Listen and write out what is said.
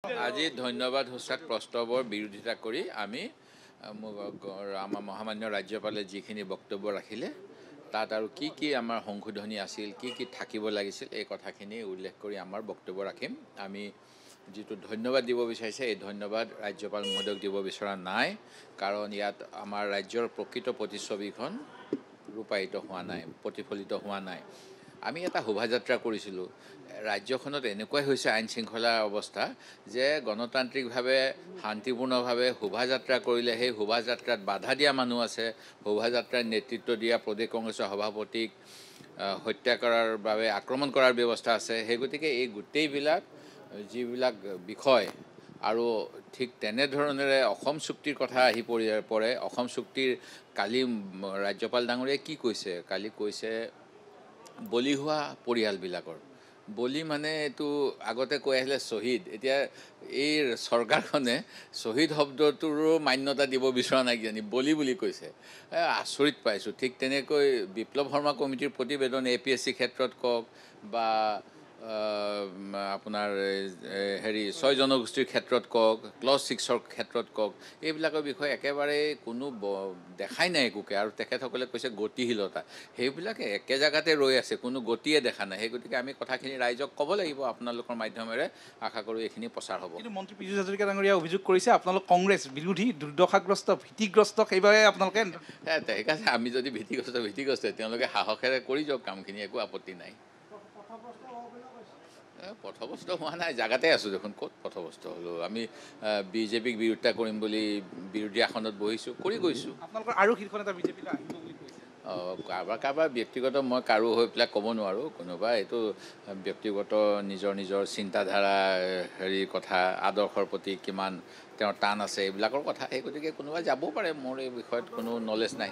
আজি ধন্যবাদ সূচক প্ৰস্তাৱৰ বিৰোধিতা কৰি আমি আমাৰ মহামান্য ৰাজ্যপালে যিখিনি বক্তব্য ৰাখিলে তাত আৰু কি আমাৰ সংশোধনী আছিল কি থাকিব লাগিছিল এই কথাখিনি উল্লেখ কৰি আমাৰ বক্তব্য ৰাখিম। আমি যিটো ধন্যবাদ দিব বিচাৰিছে এই ধন্যবাদ ৰাজ্যপাল মহোদয়ক দিব বিচৰা নাই, কাৰণ ইয়াত আমাৰ ৰাজ্যৰ প্ৰকৃত প্ৰতিচ্ছবিখন ৰূপায়িত হোৱা নাই, প্ৰতিফলিত হোৱা নাই। আমি এটা শোভাযাত্ৰা কৰিছিলোঁ। ৰাজ্যখনত এনেকুৱাই হৈছে আইন শৃংখলা অৱস্থা যে গণতান্ত্ৰিকভাৱে শান্তিপূৰ্ণভাৱে শোভাযাত্ৰা কৰিলে সেই শোভাযাত্ৰাত বাধা দিয়া মানুহ আছে। শোভাযাত্ৰাৰ নেতৃত্ব দিয়া প্ৰদেশ কংগ্ৰেছৰ সভাপতিক হত্যা কৰাৰ বাবে আক্ৰমণ কৰাৰ ব্যৱস্থা আছে। সেই গতিকে এই গোটেইবিলাক যিবিলাক বিষয় আৰু ঠিক তেনেধৰণেৰে অসম চুক্তিৰ কথা আহি পৰে। অসম চুক্তিৰ কালি ৰাজ্যপাল ডাঙৰীয়াই কি কৈছে? কালি কৈছে বলি হোৱা পৰিয়ালবিলাকৰ বলি মানে এইটো আগতে কৈ আহিলে শ্বহীদ। এতিয়া এই চৰকাৰখনে শ্বহীদ শব্দটোৰো মান্যতা দিব বিচৰা নাই কিজানি, বলি বুলি কৈছে। আচৰিত পাইছোঁ। ঠিক তেনেকৈ বিপ্লৱ শৰ্মা কমিটিৰ প্ৰতিবেদন APSC ক্ষেত্ৰত কওক বা আপোনাৰ 6 জনগোষ্ঠীৰ ক্ষেত্ৰত কওক, ক্লজ 6ৰ ক্ষেত্ৰত কওক, এইবিলাকৰ বিষয়ে একেবাৰে কোনো দেখাই নাই একোকে। আৰু তেখেতসকলে কৈছে গতিশীলতা, সেইবিলাক একে জেগাতে ৰৈ আছে, কোনো গতিয়ে দেখা নাই। সেই গতিকে আমি কথাখিনি ৰাইজক ক'ব লাগিব আপোনালোকৰ মাধ্যমেৰে। আশা কৰোঁ এইখিনি প্ৰচাৰ হ'ব। কিন্তু মন্ত্ৰী পীযুষ হাজৰিকা ডাঙৰীয়াই অভিযোগ কৰিছে আপোনালোক কংগ্ৰেছ বিৰোধী, দুৰ্দশাগ্ৰস্ত, ভীতিগ্ৰস্ত, সেইবাবে আপোনালোকে সেইকাৰণে আমি যদি ভীতিগ্ৰস্ত তেওঁলোকে সাহসেৰে কৰি যাওক কামখিনি, একো আপত্তি নাই। পথভ্ৰষ্ট হোৱা নাই, জেগাতে আছোঁ দেখোন। ক'ত পথভ্ৰষ্ট হ'লোঁ? আমি বিজেপিক বিৰোধিতা কৰিম বুলি বিৰোধী আসনত বহিছোঁ, কৰি গৈছোঁ। আপোনালোকৰ আৰু শীৰ্ষ নেতা বিজেপিলৈ আহিব বুলি কৈছে। কাৰোবাৰ ব্যক্তিগত মই কাৰো হৈ পেলাই ক'ব নোৱাৰোঁ। কোনোবা এইটো ব্যক্তিগত নিজৰ চিন্তাধাৰা কথা, আদৰ্শৰ প্ৰতি কিমান তেওঁৰ টান আছে এইবিলাকৰ কথা। সেই গতিকে কোনোবা যাবও পাৰে, মোৰ এই বিষয়ত কোনো নলেজ নাই।